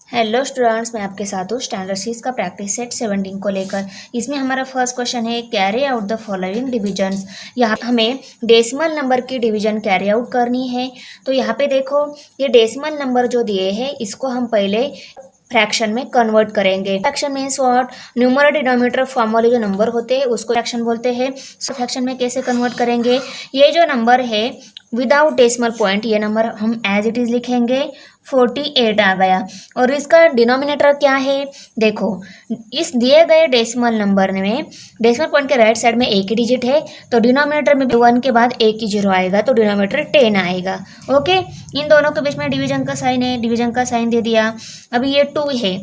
Hello students, मैं आपके साथ हूँ स्टैंडर्ड 6 का प्रैक्टिस सेट 17 को लेकर। इसमें हमारा फर्स्ट क्वेश्चन है carry out the following divisions. यहाँ हमें डेसिमल नंबर की डिवीजन कैरी आउट करनी है। तो यहाँ पे देखो, ये डेसिमल नंबर जो दिए हैं इसको हम पहले फ्रैक्शन में कन्वर्ट करेंगे। Fraction means what, numeral denominator form वाले जो नंबर होते हैं उसको फ्रैक्शन बोलते हैं। फ्रैक्शन में कैसे कन्वर्ट करेंगे, ये जो नंबर है विदाउट डेसिमल पॉइंट, ये नंबर हम एज इट इज लिखेंगे। 48 आ गया। और इसका डिनोमिनेटर क्या है, देखो इस दिए गए डेसिमल नंबर में डेसिमल पॉइंट के राइट साइड में एक ही डिजिट है, तो डिनोमिनेटर में 1 के बाद एक ही जीरो आएगा, तो डिनोमिनेटर 10 आएगा। ओके, इन दोनों के बीच में डिवीजन का साइन है, डिवीजन का साइन दे दिया। अभी ये 2 है,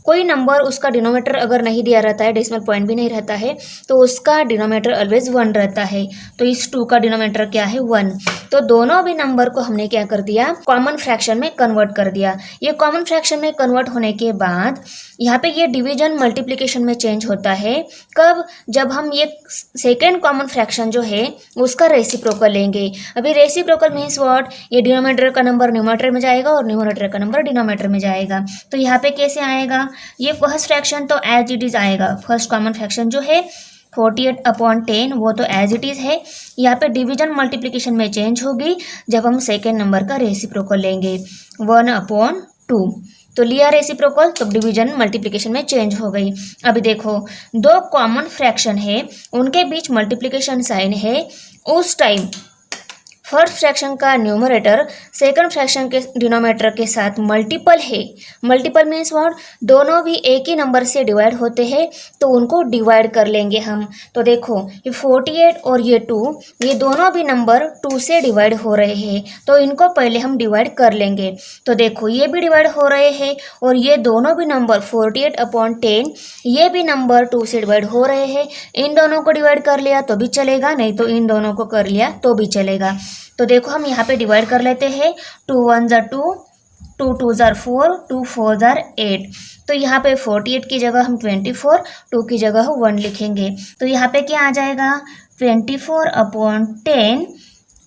कोई नंबर उसका डिनोमिनेटर अगर नहीं दिया रहता है, डेसिमल पॉइंट भी नहीं रहता है, तो उसका डिनोमिनेटर ऑलवेज 1 रहता है। तो इस 2 का डिनोमिनेटर क्या है, 1। तो दोनों भी नंबर को हमने क्या कर दिया, कॉमन फ्रैक्शन में कन्वर्ट कर दिया। ये कॉमन फ्रैक्शन में कन्वर्ट होने के बाद यहाँ पे ये डिवीजन मल्टीप्लिकेशन में चेंज होता है। कब, जब हम ये सेकेंड कॉमन फ्रैक्शन जो है उसका रेसिप्रोकल लेंगे। अभी रेसिप्रोकल मीन्स व्हाट, ये डिनोमिनेटर का नंबर न्यूमरेटर में जाएगा और न्यूमरेटर का नंबर डिनोमिनेटर में जाएगा। तो यहाँ पे कैसे आएगा, ये फर्स्ट फ्रैक्शन तो एज इट इज आएगा। फर्स्ट कॉमन फ्रैक्शन जो है 48/10 वो तो एज इट इज है। यहाँ पे डिवीजन मल्टीप्लिकेशन में चेंज होगी जब हम सेकेंड नंबर का रेसिप्रोकल लेंगे 1/2। तो लिया रेसिप्रोकल, तो डिवीजन मल्टीप्लिकेशन में चेंज हो गई। अभी देखो, दो कॉमन फ्रैक्शन है, उनके बीच मल्टीप्लिकेशन साइन है, उस टाइम फर्स्ट फ्रैक्शन का न्यूमरेटर सेकंड फ्रैक्शन के डिनोमिनेटर के साथ मल्टीपल है। मल्टीपल मीन्स व्हाट, दोनों भी एक ही नंबर से डिवाइड होते हैं, तो उनको डिवाइड कर लेंगे हम। तो देखो, ये 48 और ये 2, ये दोनों भी नंबर 2 से डिवाइड हो रहे हैं, तो इनको पहले हम डिवाइड कर लेंगे। तो देखो, ये भी डिवाइड हो रहे हैं और ये दोनों भी नंबर 48/10 ये भी नंबर 2 से डिवाइड हो रहे हैं। इन दोनों को डिवाइड कर लिया तो भी चलेगा, नहीं तो इन दोनों को कर लिया तो भी चलेगा। तो देखो, हम यहाँ पे डिवाइड कर लेते हैं। 2 1 ज़ा 2, 2 2 ज़ा 4, 2 4 ज़ा 8। तो यहाँ पे 48 की जगह हम 24, 2 की जगह 1 लिखेंगे। तो यहाँ पे क्या आ जाएगा, 24/10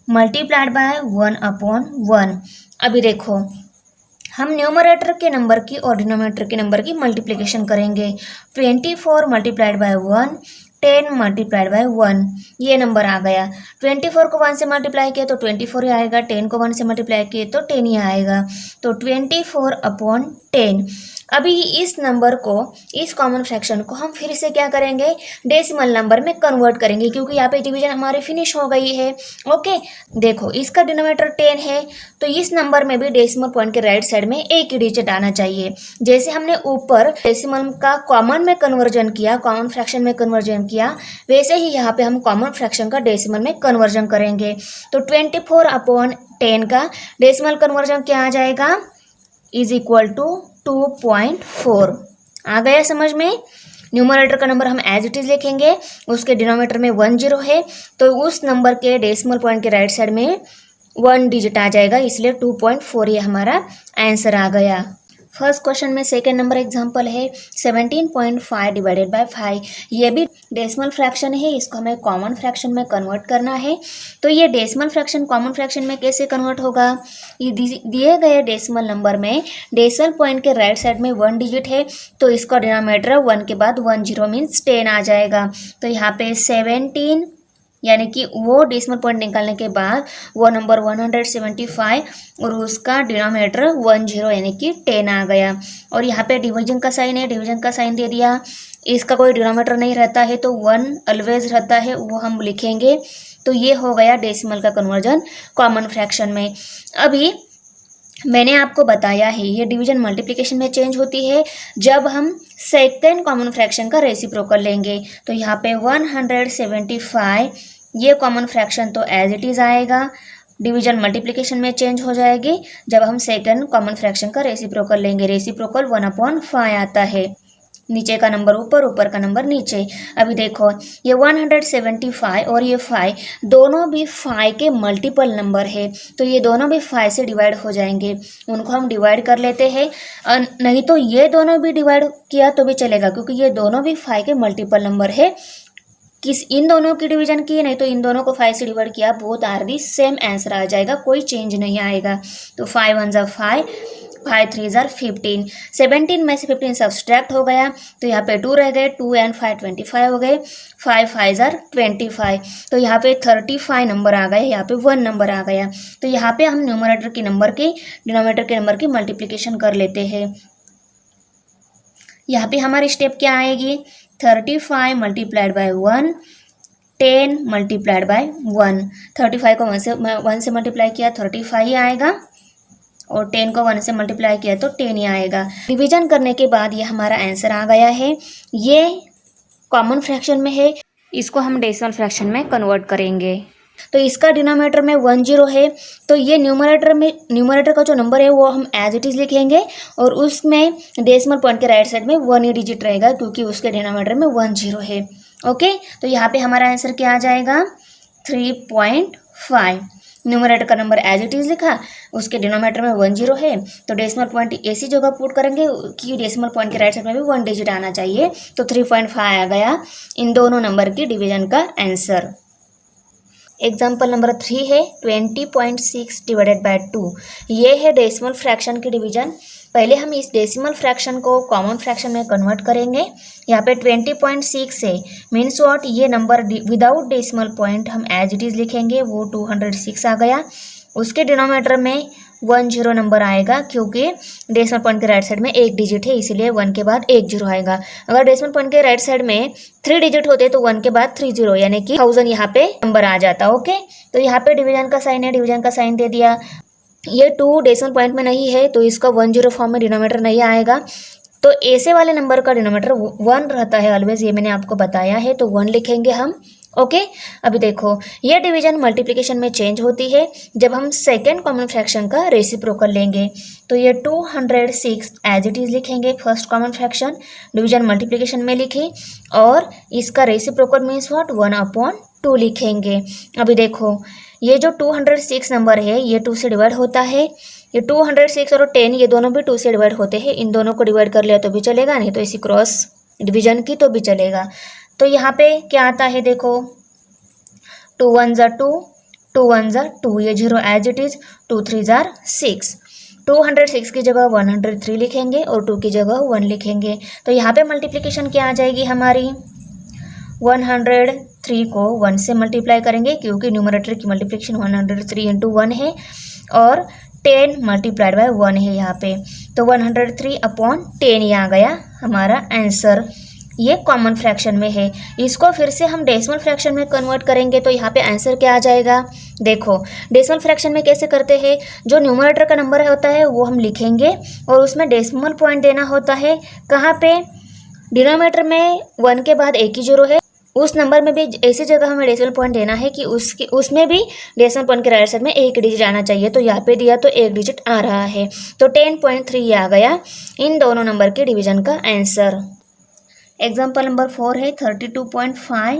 मल्टीप्लाइड बाय 1/1। अभी देखो, हम न्यूमरेटर के नंबर की और डिनोमिनेटर के नंबर की मल्टीप्लिकेशन करेंगे। 24 मल्टीप्लाइड बाय 1, 10 मल्टीप्लाइड बाय 1, ये नंबर आ गया। 24 को 1 से मल्टीप्लाई किया तो 24 ही आएगा, 10 को 1 से मल्टीप्लाई किए तो 10 ही आएगा। तो 24/10। अभी इस नंबर को, इस कॉमन फ्रैक्शन को हम फिर से क्या करेंगे, डेसिमल नंबर में कन्वर्ट करेंगे, क्योंकि यहाँ पे डिवीजन हमारी फिनिश हो गई है। ओके, देखो इसका डिनोमिनेटर 10 है, तो इस नंबर में भी डेसिमल पॉइंट के राइट साइड में एक ही डिजिट आना चाहिए। जैसे हमने ऊपर डेसिमल का कॉमन में कन्वर्जन किया, कॉमन फ्रैक्शन में कन्वर्जन किया, वैसे ही यहाँ पे हम कॉमन फ्रैक्शन का डेसिमल में कन्वर्जन करेंगे। तो 24/10 का डेसिमल कन्वर्जन क्या आ जाएगा, इज इक्वल टू 2.4। आ गया समझ में। न्यूमरेटर का नंबर हम एज इट इज लिखेंगे, उसके डिनोमिनेटर में 1 0 है, तो उस नंबर के डेसिमल पॉइंट के राइट साइड में 1 डिजिट आ जाएगा, इसलिए 2.4 ये हमारा आंसर आ गया। फर्स्ट क्वेश्चन में सेकेंड नंबर एग्जांपल है 17.5 डिवाइडेड बाय 5। ये भी डेसिमल फ्रैक्शन है, इसको हमें कॉमन फ्रैक्शन में कन्वर्ट करना है। तो ये डेसिमल फ्रैक्शन कॉमन फ्रैक्शन में कैसे कन्वर्ट होगा, ये दिए गए डेसिमल नंबर में डेसिमल पॉइंट के राइट साइड में 1 डिजिट है, तो इसका डिनोमिनेटर 1 के बाद 1 0 मीन्स 10 आ जाएगा। तो यहाँ पे 17 यानी कि वो डेसिमल पॉइंट निकालने के बाद वो नंबर 175 और उसका डिनोमिनेटर 1 0 यानी कि 10 आ गया। और यहाँ पे डिवीजन का साइन है, डिवीजन का साइन दे दिया। इसका कोई डिनोमिनेटर नहीं रहता है तो 1 ऑलवेज रहता है, वो हम लिखेंगे। तो ये हो गया डेसिमल का कन्वर्जन कॉमन फ्रैक्शन में। अभी मैंने आपको बताया है ये डिवीजन मल्टीप्लिकेशन में चेंज होती है जब हम सेकेंड कॉमन फ्रैक्शन का रेसिप्रोकल लेंगे। तो यहाँ पे 175 ये कॉमन फ्रैक्शन तो एज इट इज आएगा, डिवीजन मल्टीप्लिकेशन में चेंज हो जाएगी जब हम सेकेंड कॉमन फ्रैक्शन का रेसिप्रोकल लेंगे। रेसिप्रोकल 1/5 आता है, नीचे का नंबर ऊपर, ऊपर का नंबर नीचे। अभी देखो, ये 175 और ये 5 दोनों भी 5 के मल्टीपल नंबर है, तो ये दोनों भी 5 से डिवाइड हो जाएंगे, उनको हम डिवाइड कर लेते हैं। नहीं तो ये दोनों भी डिवाइड किया तो भी चलेगा, क्योंकि ये दोनों भी 5 के मल्टीपल नंबर है। इन दोनों की डिवीजन की, नहीं तो इन दोनों को 5 से डिवाइड किया, both are the same answer आ जाएगा, कोई चेंज नहीं आएगा। तो 5 1 ज़ा 5, फाइव थ्री ज़ार 15, 17 में से 15 सब्सट्रैक्ट हो गया तो यहाँ पे 2 रह गए, 2 एंड 5 25 हो गए, 5 5 ज़ार 25, तो यहाँ पे 35 नंबर आ गए, यहाँ पे 1 नंबर आ गया। तो यहाँ पे हम न्यूमरेटर के नंबर की डिनोमिनेटर के नंबर की मल्टीप्लिकेशन कर लेते हैं। यहाँ पे हमारी स्टेप क्या आएगी, 35 मल्टीप्लाइड बाय 1, 10 मल्टीप्लाइड बाय 1। 35 को 1 से मल्टीप्लाई किया 35 ही आएगा, और 10 को 1 से मल्टीप्लाई किया तो 10 ही आएगा। डिवीजन करने के बाद ये हमारा आंसर आ गया है। ये कॉमन फ्रैक्शन में है, इसको हम डेसिमल फ्रैक्शन में कन्वर्ट करेंगे। तो इसका डिनोमिनेटर में 10 है, तो ये न्यूमरेटर का जो नंबर है वो हम एज इट इज़ लिखेंगे, और उसमें डेसिमल पॉइंट के राइट साइड में 1 ही डिजिट रहेगा क्योंकि उसके डिनोमिनेटर में 10 है। ओके, तो यहाँ पे हमारा आंसर क्या आ जाएगा, 3.5। न्यूमरेटर का नंबर एज इट इज़ लिखा, उसके डिनोमिनेटर में 10 है, तो डेसिमल पॉइंट ऐसी जगह पुट करेंगे कि डेसिमल पॉइंट के राइट साइड में भी 1 डिजिट आना चाहिए, तो 3.5 आ गया इन दोनों नंबर की डिवीजन का आंसर। एग्जाम्पल नंबर 3 है 20.6 डिवाइडेड बाय 2। ये है डेसिमल फ्रैक्शन की डिवीजन। पहले हम इस डेसिमल फ्रैक्शन को कॉमन फ्रैक्शन में कन्वर्ट करेंगे। यहाँ पे 20.6 है, मीन्स व्हाट, ये नंबर विदाउट डेसिमल पॉइंट हम एज इट इज़ लिखेंगे, वो 206 आ गया। उसके डिनोमिनेटर में 10 नंबर आएगा क्योंकि डेसिमल पॉइंट के राइट साइड में एक डिजिट है, इसीलिए 1 के बाद 10 आएगा। अगर डेसिमल पॉइंट के राइट साइड में 3 डिजिट होते तो 1 के बाद 30, यानी कि 1000 यहाँ पे नंबर आ जाता। ओके, तो यहाँ पे डिवीजन का साइन है, डिवीजन का साइन दे दिया। ये 2 डेसिमल पॉइंट में नहीं है तो इसका 10 फॉर्म में डिनोमिनेटर नहीं आएगा, तो ऐसे वाले नंबर का डिनोमिनेटर 1 रहता है ऑलवेज, ये मैंने आपको बताया है, तो 1 लिखेंगे हम। ओके, अभी देखो ये डिवीजन मल्टीप्लिकेशन में चेंज होती है जब हम सेकेंड कॉमन फ्रैक्शन का रेसिप्रोकल लेंगे। तो ये 206 एज इट इज़ लिखेंगे first common fraction, division multiplication में लिखे, और इसका रेसिप्रोकल मीन्स व्हाट, 1/2 लिखेंगे। अभी देखो ये जो 206 नंबर है ये 2 से डिवाइड होता है, ये 206 और 10 ये दोनों भी 2 से डिवाइड होते हैं, इन दोनों को डिवाइड कर लिया तो भी चलेगा, नहीं तो इसी क्रॉस डिवीजन की तो भी चलेगा। तो यहाँ पे क्या आता है देखो, 2 1 ज़ा 2, 2 1 ज़ा 2, ये 0 एज इट इज़, 2 3 ज़ार 6, 206 की जगह 103 लिखेंगे और 2 की जगह 1 लिखेंगे। तो यहाँ पे मल्टीप्लिकेशन क्या आ जाएगी हमारी, 103 को 1 से मल्टीप्लाई करेंगे क्योंकि न्यूमरेटर की मल्टीप्लिकेशन 103 इंटू 1 है, और 10 मल्टीप्लाइड बाय 1 है यहाँ पे, तो 103/10 ही आ गया हमारा आंसर। ये कॉमन फ्रैक्शन में है। इसको फिर से हम डेसिमल फ्रैक्शन में कन्वर्ट करेंगे तो यहाँ पे आंसर क्या आ जाएगा, देखो डेसिमल फ्रैक्शन में कैसे करते हैं, जो न्यूमरेटर का नंबर होता है वो हम लिखेंगे और उसमें डेसिमल पॉइंट देना होता है, कहाँ पे, डिनोमिनेटर में 1 के बाद एक ही 0 है, उस नंबर में भी ऐसी जगह हमें डेसिमल पॉइंट देना है कि उसमें भी डेसिमल पॉइंट के राइट साइड में एक डिजिट आना चाहिए, तो यहाँ पे दिया तो एक डिजिट आ रहा है, तो 10.3 आ गया इन दोनों नंबर के डिवीजन का आंसर। एग्जाम्पल नंबर 4 है 32.5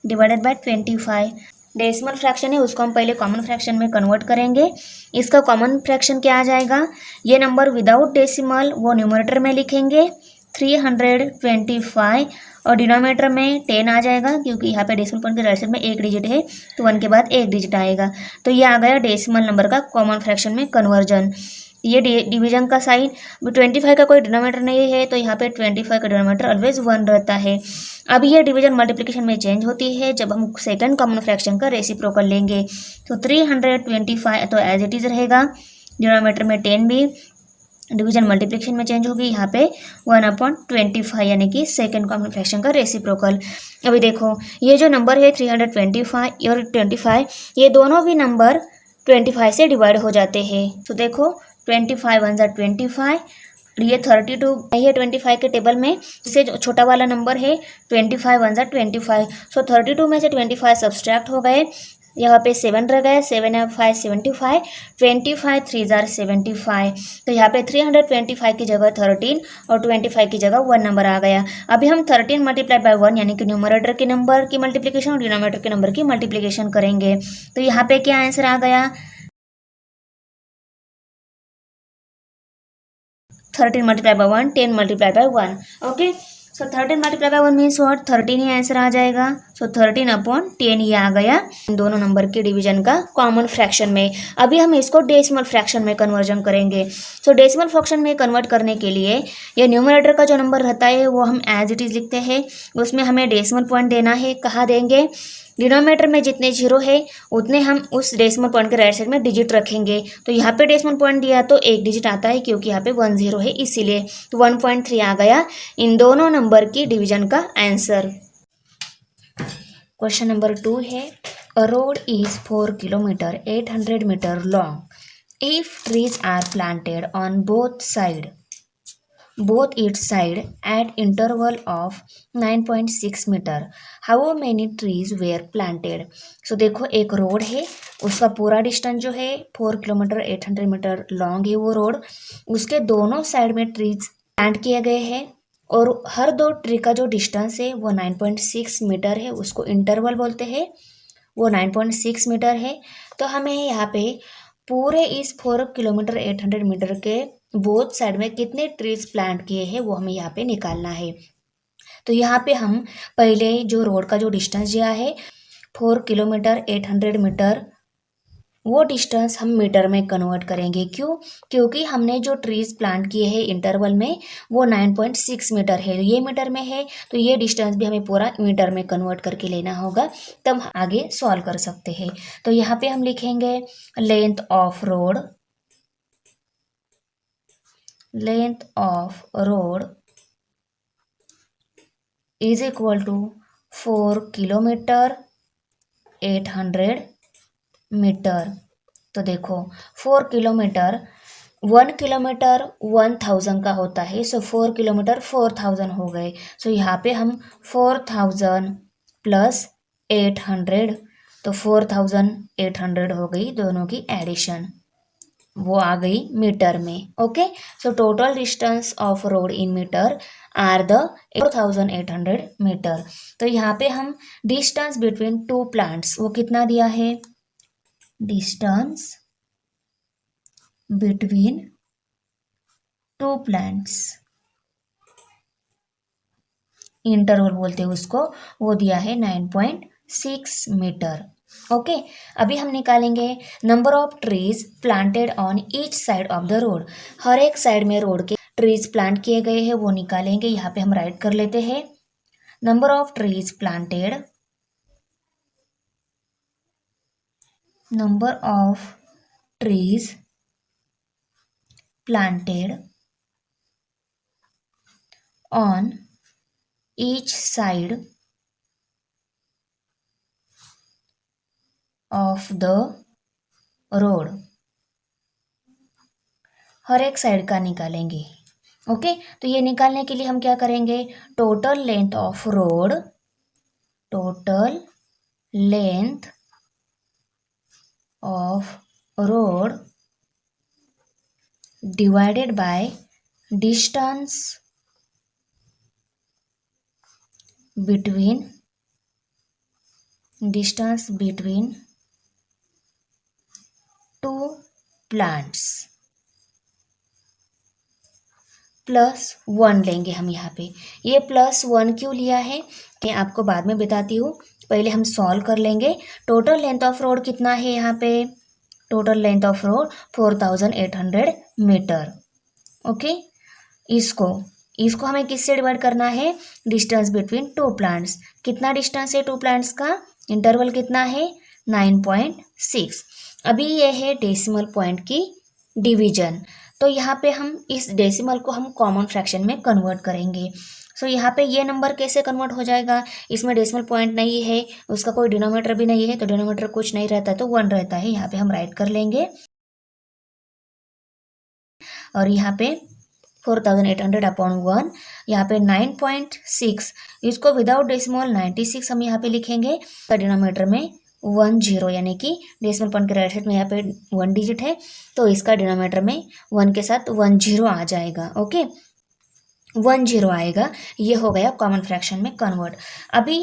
डिवाइडेड बाय 25। डेसिमल फ्रैक्शन है, उसको हम पहले कॉमन फ्रैक्शन में कन्वर्ट करेंगे। इसका कॉमन फ्रैक्शन क्या आ जाएगा, ये नंबर विदाउट डेसिमल वो न्यूमरेटर में लिखेंगे 325, और डिनोमिनेटर में 10 आ जाएगा क्योंकि यहाँ पे डेसिमल पॉइंट के राइट साइड में एक डिजिट है, तो 1 के बाद एक डिजिट आएगा। तो ये आ गया डेसिमल नंबर का कॉमन फ्रैक्शन में कन्वर्जन। ये डिवीजन का साइन, 25 का कोई डिनोमिनेटर नहीं है तो यहाँ पे 25 का डिनोमिनेटर ऑलवेज 1 रहता है। अब ये डिवीजन मल्टीप्लिकेशन में चेंज होती है जब हम सेकंड कॉमन फ्रैक्शन का रेसिप्रोकल लेंगे, तो 325 तो एज इट इज़ रहेगा, डिनोमिनेटर में 10 भी डिवीजन मल्टीप्लिकेशन में चेंज होगी, यहाँ पे 1/25 यानी कि सेकंड कॉमन फ्रैक्शन का रेसिप्रोकल। अभी देखो ये जो नंबर है 325 और 25, ये दोनों भी नंबर 25 से डिवाइड हो जाते हैं। तो देखो 25 1 ज़ा 25, ये 32 नहीं है 25 के टेबल में, इससे जो छोटा वाला नंबर है 25 1 ज़ा 25, सो 32 में से 25 सब्सट्रैक्ट हो गए, यहाँ पे 7 रह गए, 7 या 5 75, 25 3 ज़ार 75, तो यहाँ पे 325 की जगह 13 और 25 की जगह 1 नंबर आ गया। अभी हम 13 मल्टीप्लाई बाय 1 यानी कि न्यूमरेटर के नंबर की मल्टीप्लिकेशन और डिनोमिनेटर के नंबर की मल्टीप्लिकेशन करेंगे, तो यहाँ पे क्या आंसर आ गया, 13 multiply by 1, 10 multiply by 1। Okay, so 13 multiply by 1 means what, 13 ही आंसर आ जाएगा। सो 13/10 ये आ गया इन दोनों नंबर के डिवीजन का कॉमन फ्रैक्शन में। अभी हम इसको डेसिमल फ्रैक्शन में कन्वर्जन करेंगे। सो डेसिमल फ्रैक्शन में कन्वर्ट करने के लिए ये न्यूमरेटर का जो नंबर रहता है वो हम एज इट इज़ लिखते हैं, उसमें हमें डेसिमल पॉइंट देना है। कहाँ देंगे, डिनोमिनेटर में जितने जीरो है उतने हम उस डेसिमल पॉइंट के राइट साइड में डिजिट रखेंगे। तो यहाँ पे डेसिमल पॉइंट दिया तो एक डिजिट आता है क्योंकि यहाँ पे 10 है इसीलिए। तो 1.3 आ गया इन दोनों नंबर की डिवीजन का आंसर। क्वेश्चन नंबर 2 है, a road is 4 kilometre 800 metre long if trees are planted on both its side at interval of 9.6 metre, how many trees were planted. So देखो एक रोड है, उसका पूरा डिस्टेंस जो है 4 किलोमीटर 800 मीटर लॉन्ग है वो रोड, उसके दोनों साइड में ट्रीज प्लांट किए गए हैं और हर दो ट्री का जो डिस्टेंस है वो 9.6 मीटर है, उसको इंटरवल बोलते हैं, वो 9.6 मीटर है। तो हमें यहाँ पे पूरे इस 4 किलोमीटर 800 मीटर के बोथ साइड में कितने ट्रीज प्लांट किए हैं वो हमें यहाँ पे निकालना है। तो यहाँ पे हम पहले जो रोड का जो डिस्टेंस दिया है 4 किलोमीटर 800 मीटर, वो डिस्टेंस हम मीटर में कन्वर्ट करेंगे। क्यों, क्योंकि हमने जो ट्रीज प्लांट किए हैं इंटरवल में वो 9.6 मीटर है, ये मीटर में है तो ये डिस्टेंस भी हमें पूरा मीटर में कन्वर्ट करके लेना होगा, तब आगे सॉल्व कर सकते हैं। तो यहाँ पे हम लिखेंगे length of road is equal to 4 kilometre 800 metre. तो देखो 4 किलोमीटर 1 किलोमीटर 1000 का होता है, सो 4 किलोमीटर 4000 हो गए। सो यहाँ पे हम 4000 प्लस 800, तो 4800 हो गई दोनों की एडिशन, वो आ गई मीटर में। Okay, so total distance of road in metre are the 4800 metre. तो यहाँ पे हम डिस्टेंस बिटवीन टू प्लांट्स वो कितना दिया है, distance between two plants, interval बोलते हैं उसको, वो दिया है 9.6 मीटर। ओके, अभी हम निकालेंगे number of trees planted on each side of the road, हर एक साइड में रोड के ट्रीज प्लांट किए गए हैं वो निकालेंगे। यहाँ पे हम राइट कर लेते हैं number of trees planted, number of trees planted on each side of the road, हर एक साइड का निकालेंगे। ओके, तो ये निकालने के लिए हम क्या करेंगे, total length of road, total length of road divided by distance between two plants +1 लेंगे हम यहाँ पे। ये +1 क्यों लिया है मैं आपको बाद में बताती हूँ, पहले हम सॉल्व कर लेंगे। टोटल लेंथ ऑफ रोड कितना है यहाँ पे, total length of road 4800 metre. Okay, इसको हमें किससे डिवाइड करना है, डिस्टेंस बिटवीन टू प्लांट्स। कितना डिस्टेंस है टू प्लांट्स का, इंटरवल कितना है 9.6। अभी ये है डेसिमल पॉइंट की डिवीजन, तो यहाँ पे हम इस डेसिमल को हम कॉमन फ्रैक्शन में कन्वर्ट करेंगे। सो यहाँ पे ये नंबर कैसे कन्वर्ट हो जाएगा, इसमें डेसिमल पॉइंट नहीं है, उसका कोई डिनोमिनेटर भी नहीं है, तो डिनोमिनेटर कुछ नहीं रहता तो 1 रहता है। यहाँ पे हम राइट कर लेंगे और यहाँ पे 4800/1, यहाँ पे 9.6, इसको विदाउट डेसिमल 96 हम यहाँ पे लिखेंगे। तो डिनोमिनेटर में 10 यानी कि डेसिमल पॉइंट के राइट साइड में यहाँ पे 1 डिजिट है, तो इसका डिनोमिनेटर में 1 के साथ 10 आ जाएगा। ओके, 10 आएगा, ये हो गया कॉमन फ्रैक्शन में कन्वर्ट। अभी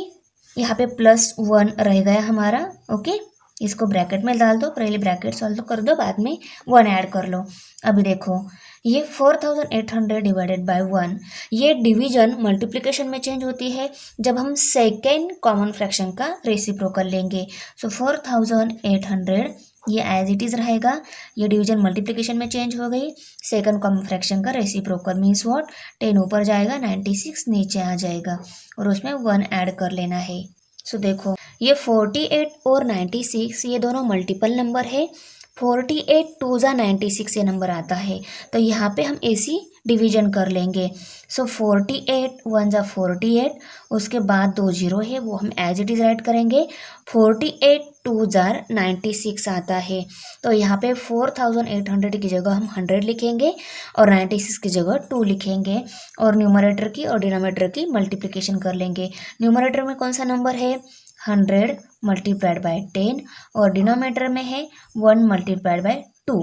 यहाँ पे +1 रह गया हमारा। ओके, इसको ब्रैकेट में डाल दो, पहले ब्रैकेट सॉल्व कर दो, बाद में 1 ऐड कर लो। अभी देखो ये 4800 डिवाइडेड बाय 1, ये डिवीजन मल्टीप्लिकेशन में चेंज होती है जब हम सेकेंड कॉमन फ्रैक्शन का रेसिप्रोकल लेंगे। सो 4800 ये एज इट इज़ रहेगा, ये डिवीजन मल्टीप्लिकेशन में चेंज हो गई, सेकंड कॉमन फ्रैक्शन का रेसिप्रोकल मीन्स व्हाट, 10 ऊपर जाएगा 96 नीचे आ जाएगा और उसमें 1 ऐड कर लेना है। सो देखो ये 48 और 96 ये दोनों मल्टीपल नंबर है, 48 2 ज़ा 96 ये नंबर आता है, तो यहाँ पे हम ऐसी डिवीजन कर लेंगे। सो 48 1 ज़ा 48, उसके बाद 2 जीरो है वो हम एज इट इज़ राइट करेंगे, 48 2 ज़ार 96 आता है, तो यहाँ पे 4800 की जगह हम 100 लिखेंगे और 96 की जगह 2 लिखेंगे और न्यूमरेटर की और डिनोमिनेटर की मल्टीप्लिकेशन कर लेंगे। न्यूमरेटर में कौन सा नंबर है, 100 मल्टीप्लाइड बाय 10 और डिनोमिनेटर में है 1 मल्टीप्लाइड बाय 2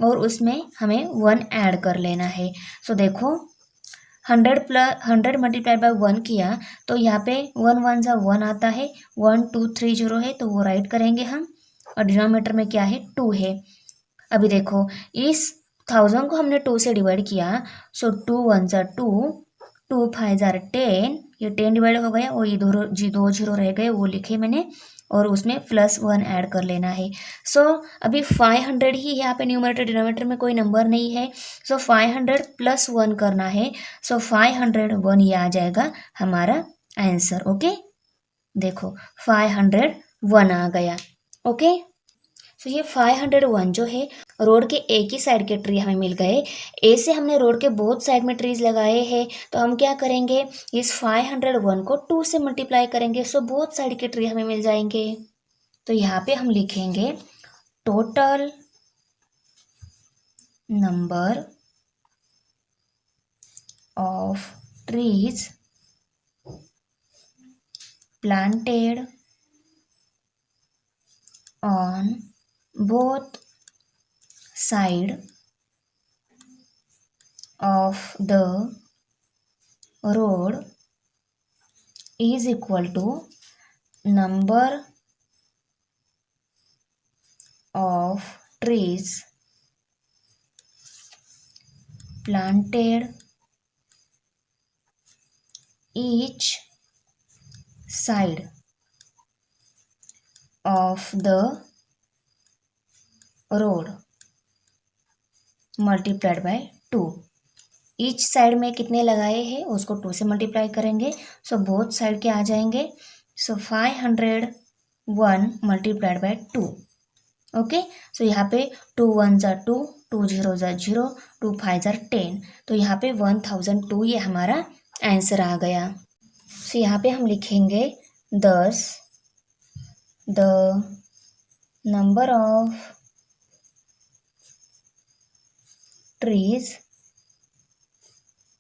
और उसमें हमें 1 ऐड कर लेना है। सो देखो 100 मल्टीप्लाइड बाय 1 किया तो यहाँ पे 1 1 सा 1 आता है, 1 2 3 0 है तो वो राइट करेंगे हम और डिनोमिनेटर में क्या है 2 है। अभी देखो इस 1000 को हमने 2 से डिवाइड किया, सो 2 1 सा 2, 2 5 ज़ार 10, ये 10 डिवाइड हो गया और ये दो जीरो रह गए वो लिखे मैंने और उसमें +1 ऐड कर लेना है। सो अभी 500 ही यहाँ पे न्यूमरेटर डिनोमिनेटर में कोई नंबर नहीं है, सो 500 + 1 करना है, सो 501 ये आ जाएगा हमारा आंसर। ओके देखो 501 आ गया। ओके तो ये 501 जो है रोड के एक ही साइड के ट्री हमें मिल गए। ए से हमने रोड के बोथ साइड में ट्रीज लगाए हैं, तो हम क्या करेंगे इस 501 को 2 से मल्टीप्लाई करेंगे, सो बोथ साइड के ट्री हमें मिल जाएंगे। तो यहाँ पे हम लिखेंगे total number of trees planted on both side of the road is equal to number of trees planted each side of the road multiplied by 2, each side में कितने लगाए हैं उसको 2 से मल्टीप्लाई करेंगे, सो बोथ साइड के आ जाएंगे, सो 501 multiplied by 2। Okay so यहाँ पे 2 1 ज़ा 2, 2 0 ज़ा 0, 2 5 ज़ा 10, तो यहाँ पे 1002 ये हमारा आंसर आ गया। सो यहाँ पे हम लिखेंगे 10 the number of trees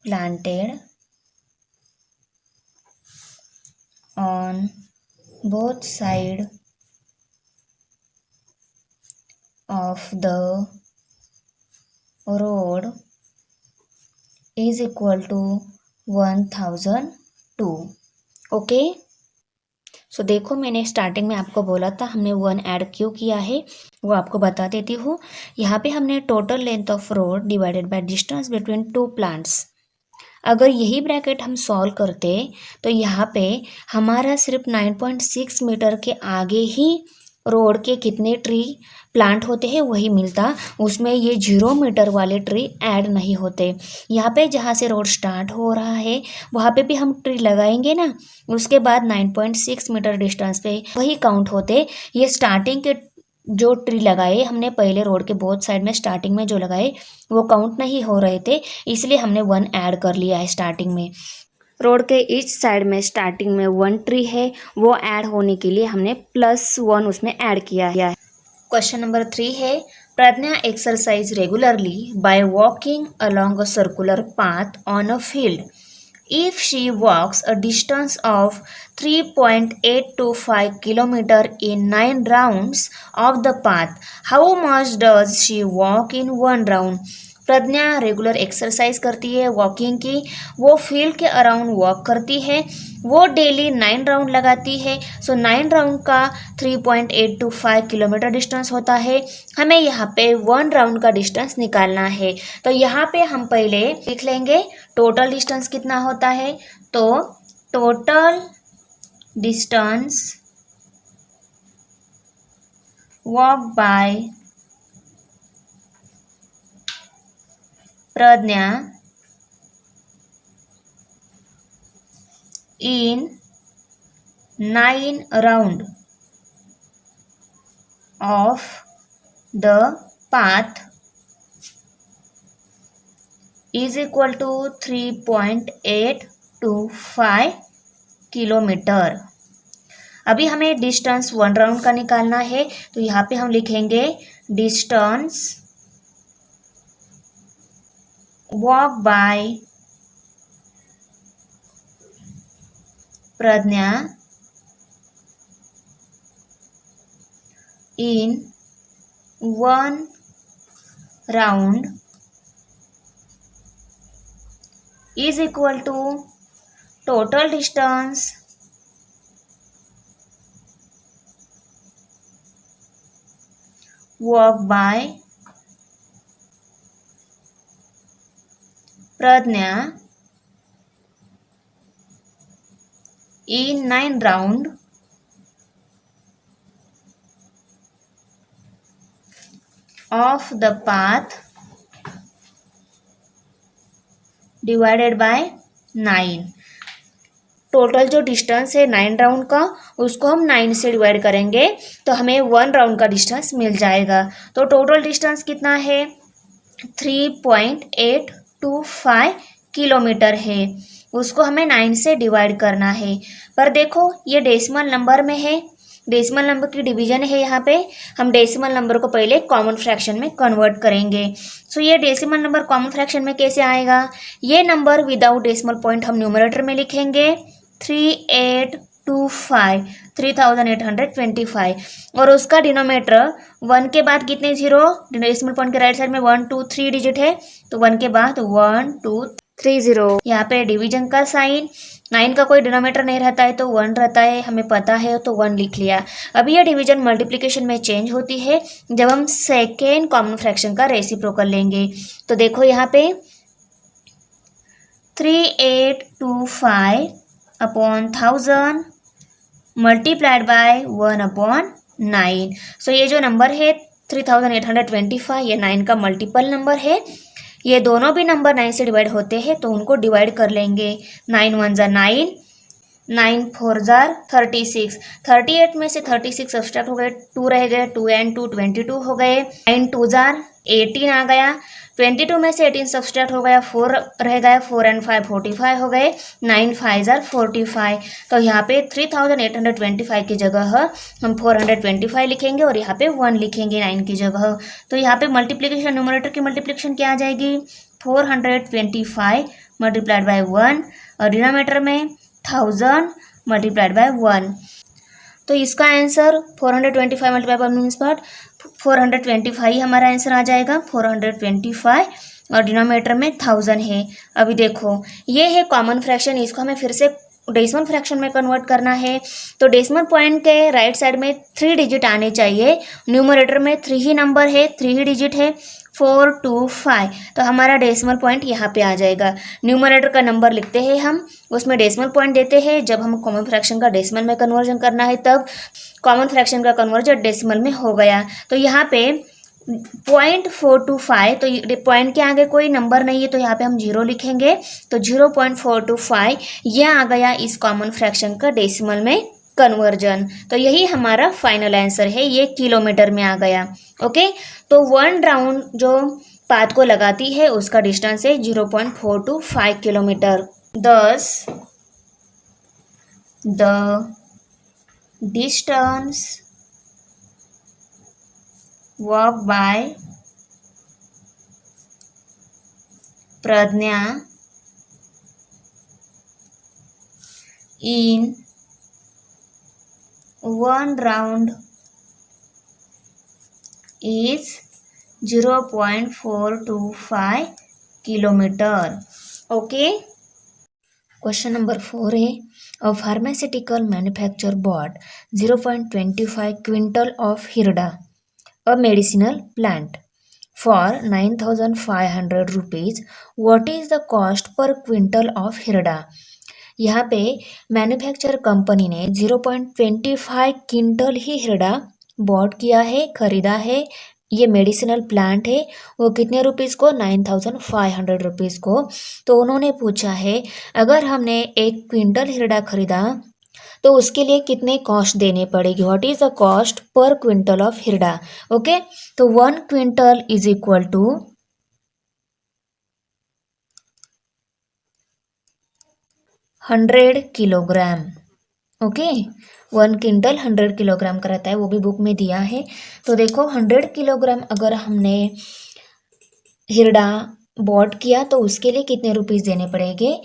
planted on both side of the road is equal to 1002। Okay so देखो मैंने स्टार्टिंग में आपको बोला था हमने 1 ऐड क्यों किया है वो आपको बता देती हूँ। यहाँ पे हमने total length of road divided by distance between 2 plants, अगर यही ब्रैकेट हम सॉल्व करते तो यहाँ पे हमारा सिर्फ 9.6 मीटर के आगे ही रोड के कितने ट्री प्लांट होते हैं वही मिलता, उसमें ये 0 मीटर वाले ट्री ऐड नहीं होते। यहाँ पे जहाँ से रोड स्टार्ट हो रहा है वहाँ पे भी हम ट्री लगाएंगे ना, उसके बाद 9.6 मीटर डिस्टेंस पे वही काउंट होते। ये स्टार्टिंग के जो ट्री लगाए हमने पहले रोड के बोथ साइड में स्टार्टिंग में जो लगाए वो काउंट नहीं हो रहे थे, इसलिए हमने 1 ऐड कर लिया है स्टार्टिंग में। रोड के ईच साइड में स्टार्टिंग में 1 ट्री है वो ऐड होने के लिए हमने +1 उसमें ऐड किया है। क्वेश्चन नंबर 3 है Pragya exercise regularly by walking along a circular path on a field. If she walks a distance of 3.825 km in 9 rounds of the path, how much does she walk in 1 round? Pragya regular exercise करती है walking की, वो field के around walk करती है, वो daily 9 round लगाती है। सो 9 राउंड का 3.825 किलोमीटर डिस्टेंस होता है। हमें यहाँ पे 1 राउंड का डिस्टेंस निकालना है। तो यहाँ पे हम पहले लिख लेंगे टोटल डिस्टेंस कितना होता है। तो total distance walk bye Pragya in 9 round of the path is equal to 3.825 kilometre. अभी हमें डिस्टेंस 1 राउंड का निकालना है, तो यहाँ पे हम लिखेंगे distance walk bye Pragya in 1 round is equal to total distance walk by Pragya in 9 round of the path divided by 9। Total जो डिस्टेंस है 9 राउंड का, उसको हम 9 से डिवाइड करेंगे तो हमें 1 राउंड का डिस्टेंस मिल जाएगा। तो टोटल डिस्टेंस कितना है 3.825 किलोमीटर है, उसको हमें 9 से डिवाइड करना है। पर देखो ये डेसिमल नंबर में है, डेसिमल नंबर की डिवीजन है। यहाँ पे हम डेसिमल नंबर को पहले कॉमन फ्रैक्शन में कन्वर्ट करेंगे। सो ये डेसिमल नंबर कॉमन फ्रैक्शन में कैसे आएगा, ये नंबर विदाउट डेसिमल पॉइंट हम न्यूमरेटर में लिखेंगे 3825 और उसका डिनोमिनेटर 1 के बाद कितने जीरो, डेसिमल पॉइंट के राइट साइड में 1 2 3 डिजिट है, तो 1 के बाद 1 2 3 0। यहाँ पे डिवीजन का साइन, 9 का कोई डिनोमिनेटर नहीं रहता है तो 1 रहता है, हमें पता है तो 1 लिख लिया। अभी यह डिवीजन मल्टीप्लिकेशन में चेंज होती है जब हम सेकेंड कॉमन फ्रैक्शन का रेसिप्रोकल लेंगे। तो देखो यहाँ पे 3825 अपॉन 1000 मल्टीप्लाइड बाय 1/9। सो ये जो नंबर है 3825, ये 9 का मल्टीपल नंबर है। ये दोनों भी नंबर 9 से डिवाइड होते हैं तो उनको डिवाइड कर लेंगे। 9 1 ज़ा 9, 9 4 ज़ा 36, 38 में से 36 सब्सट्रैक्ट हो गए, 2 रह गए, 2 एंड 2 22 हो गए, 9 2 ज़ा 18 आ गया, 22 में से 18 सब्सट्रैक्ट हो गया, 4 रह गया, 4 एंड 5 45 हो गए, 9 5 ज़ा 45। तो यहाँ पे 3825 की जगह हम 425 लिखेंगे और यहाँ पे 1 लिखेंगे 9 की जगह। तो यहाँ पे मल्टीप्लिकेशन, न्यूमरेटर की मल्टीप्लिकेशन क्या आ जाएगी 425 मल्टीप्लाइड बाय 1 और डिनोमिनेटर में 1000 मल्टीप्लाइड बाय 1। तो इसका आंसर 425 मल्टीप्लाई बाय मीन्स पर 425 हमारा आंसर आ जाएगा 425 और डिनोमिनेटर में 1000 है। अभी देखो ये है कॉमन फ्रैक्शन, इसको हमें फिर से डेसिमल फ्रैक्शन में कन्वर्ट करना है। तो डेसिमल पॉइंट के राइट साइड में 3 डिजिट आने चाहिए, न्यूमरेटर में 3 ही नंबर है, 3 ही डिजिट है 425, तो हमारा डेसिमल पॉइंट यहाँ पे आ जाएगा। न्यूमरेटर का नंबर लिखते हैं हम, उसमें डेसिमल पॉइंट देते हैं। जब हम कॉमन फ्रैक्शन का डेसिमल में कन्वर्जन करना है तब कॉमन फ्रैक्शन का कन्वर्जन डेसिमल में हो गया। तो यहाँ पे 0.425, तो पॉइंट के आगे कोई नंबर नहीं है तो यहाँ पे हम 0 लिखेंगे, तो 0.425 यह आ गया इस कॉमन फ्रैक्शन का डेसिमल में कन्वर्जन। तो यही हमारा फाइनल आंसर है, ये किलोमीटर में आ गया। ओके, तो 1 राउंड जो पाथ को लगाती है उसका डिस्टेंस है 0.425 kilometre. thus the distance walked by Pradnya in 1 round is 0.425 kilometre. Okay. Question number 4 है, a pharmaceutical manufacture bought 0.25 quintal of hirda, a medicinal plant, for 9,500 rupees. What is the cost per quintal of hirda. यहाँ पे manufacture company ने 0.25 quintal ही हिरडा bot किया है, खरीदा है। ये medicinal plant है, वो कितने रुपीज़ को, 9,500 रुपीज़ को। तो उन्होंने पूछा है अगर हमने 1 क्विंटल हिरडा खरीदा तो उसके लिए कितने कॉस्ट देने पड़ेगी। What is the cost per quintal of hirda. Okay, तो 1 quintal is equal to 100 kilogram. Okay, 1 quintal 100 kilogram का रहता है, वो भी बुक में दिया है। तो देखो 100 किलोग्राम अगर हमने हिरडा बॉट किया तो उसके लिए कितने रुपीस देने पड़ेंगे,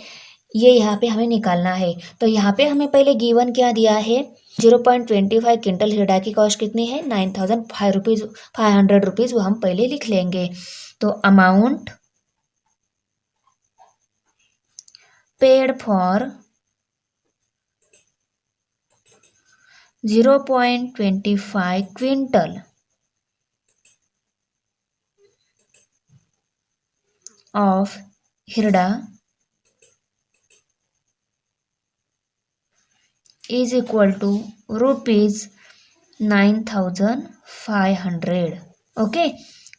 ये यहाँ पे हमें निकालना है। तो यहाँ पे हमें पहले गिवन क्या दिया है, 0.25 क्विंटल हिरडा की कॉस्ट कितनी है, 9,500 रुपीज़, वो हम पहले लिख लेंगे। तो amount paid for 0.25 quintal of hirda is equal to ₹9,500। Okay,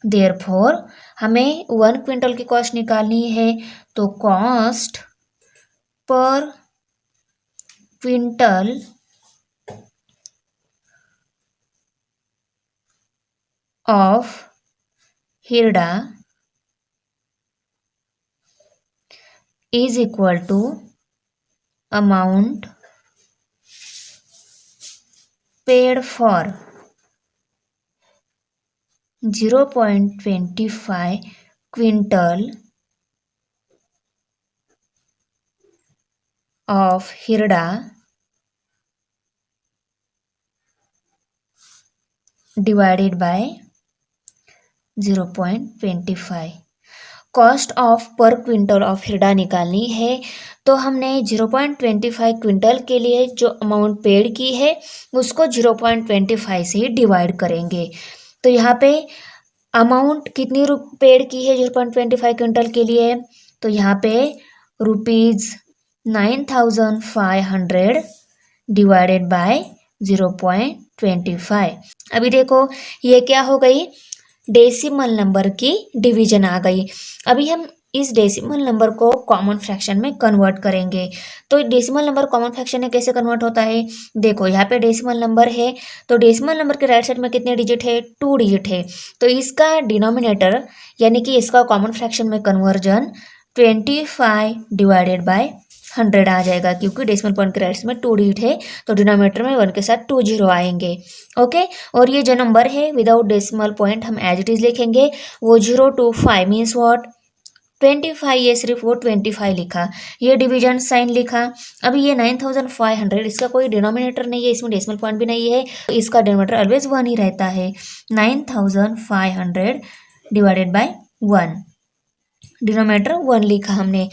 therefore हमें 1 क्विंटल की कॉस्ट निकालनी है, तो cost per quintal of hirda is equal to amount paid for 0.25 quintal of hirda divided by 0.25। Cost of per quintal of hirda निकालनी है, तो हमने 0.25 quintal के लिए जो अमाउंट पेड की है उसको 0.25 से डिवाइड करेंगे। तो यहाँ पे अमाउंट कितनी पेड की है 0.25 क्विंटल के लिए, तो यहाँ पे ₹9,500 डिवाइडेड बाय 0.25। अभी देखो ये क्या हो गई, डेसिमल नंबर की डिवीजन आ गई। अभी हम इस डेसिमल नंबर को कॉमन फ्रैक्शन में कन्वर्ट करेंगे। तो डेसिमल नंबर कॉमन फ्रैक्शन में कैसे कन्वर्ट होता है, देखो यहाँ पे डेसिमल नंबर है, तो डेसिमल नंबर के राइट साइड में कितने डिजिट है, 2 डिजिट है। तो इसका डिनोमिनेटर यानी कि इसका कॉमन फ्रैक्शन में कन्वर्जन 25 डिवाइडेड बाय 100 आ जाएगा, क्योंकि डेसिमल पॉइंट के राइट साइड में 2 डिजिट है, तो डिनोमिनेटर में 1 के साथ 2 जीरो आएंगे। ओके, और ये जो नंबर है विदाउट डेसिमल पॉइंट हम एज इट इज लिखेंगे, वो 025 मीन्स व्हाट, 25, ये सिर्फ वो 25 लिखा, ये डिवीजन साइन लिखा। अभी ये 9,500, इसका कोई डिनोमिनेटर नहीं है, इसमें डेसिमल पॉइंट भी नहीं है, तो इसका डिनोमिनेटर ऑलवेज 1 ही रहता है। 9,500 डिवाइडेड बाय 1, डिनोमिनेटर 1 लिखा हमने।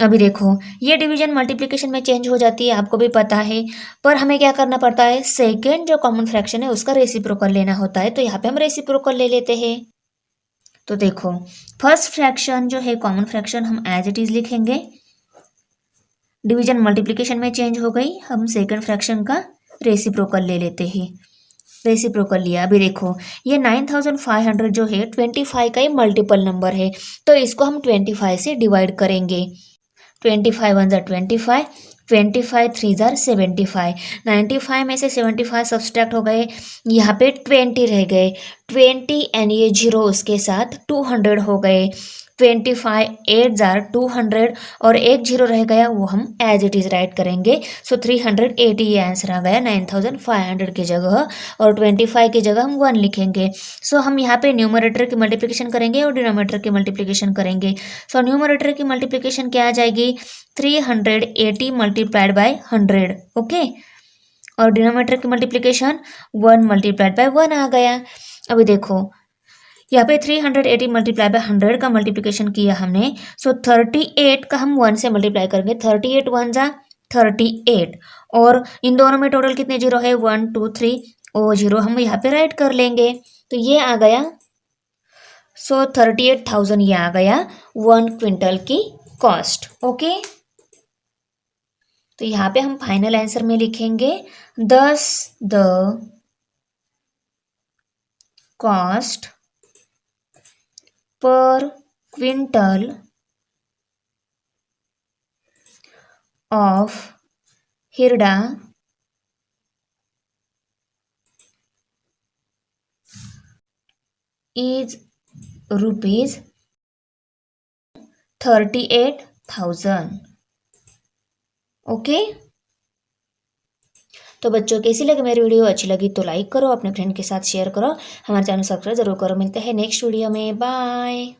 अभी देखो ये डिवीजन मल्टीप्लिकेशन में चेंज हो जाती है, आपको भी पता है, पर हमें क्या करना पड़ता है, सेकेंड जो कॉमन फ्रैक्शन है उसका रेसिप्रोकल लेना होता है। तो यहाँ पे हम रेसिप्रोकल ले लेते हैं। तो देखो फर्स्ट फ्रैक्शन जो है कॉमन फ्रैक्शन हम एज इट इज लिखेंगे, डिवीजन मल्टीप्लिकेशन में चेंज हो गई, हम सेकेंड फ्रैक्शन का रेसिप्रोकल ले लेते हैं। रेसिप्रोकल लिया। अभी देखो ये 9,500 जो है 25 का ही मल्टीपल नंबर है, तो इसको हम 25 से डिवाइड करेंगे। 25 1 ज़ा 25, 25 3 ज़ा 75, 95 में से 75 सब्सट्रैक्ट हो गए, यहाँ पे 20 रह गए, 20 एंड ये जीरो उसके साथ 200 हो गए। 25 8 ज़ार 200 और एक जीरो रह गया, वो हम एज इट इज़ राइट करेंगे। सो 380 ये आंसर आ गया 9,500 की जगह, और 25 की जगह हम 1 लिखेंगे। सो हम यहाँ पे न्यूमरेटर की मल्टीप्लिकेशन करेंगे और डिनोमिनेटर की मल्टीप्लिकेशन करेंगे। सो न्यूमरेटर की मल्टीप्लिकेशन क्या आ जाएगी, 380 मल्टीप्लाइड बाय 100। ओके, और डिनोमिनेटर की मल्टीप्लिकेशन 1 मल्टीप्लाइड बाय 1 आ गया। अभी देखो यहाँ पे 380 मल्टीप्लाई बाय 100 का मल्टीप्लिकेशन किया हमने, सो 38 का हम 1 से मल्टीप्लाई करेंगे, 38 1 जा 38, और इन दोनों में टोटल कितने जीरो है, 1 2 3, और जीरो हम यहाँ पे राइट कर लेंगे, तो ये आ गया, सो 38,000 ये आ गया 1 क्विंटल की कॉस्ट। ओके, तो यहाँ पे हम फाइनल आंसर में लिखेंगे, thus the cost per quintal of hirda is rupees 38,000। Okay, तो बच्चों कैसी लगी मेरी वीडियो, अच्छी लगी तो लाइक करो, अपने फ्रेंड के साथ शेयर करो, हमारे चैनल सब्सक्राइब जरूर करो। मिलते हैं नेक्स्ट वीडियो में, बाय।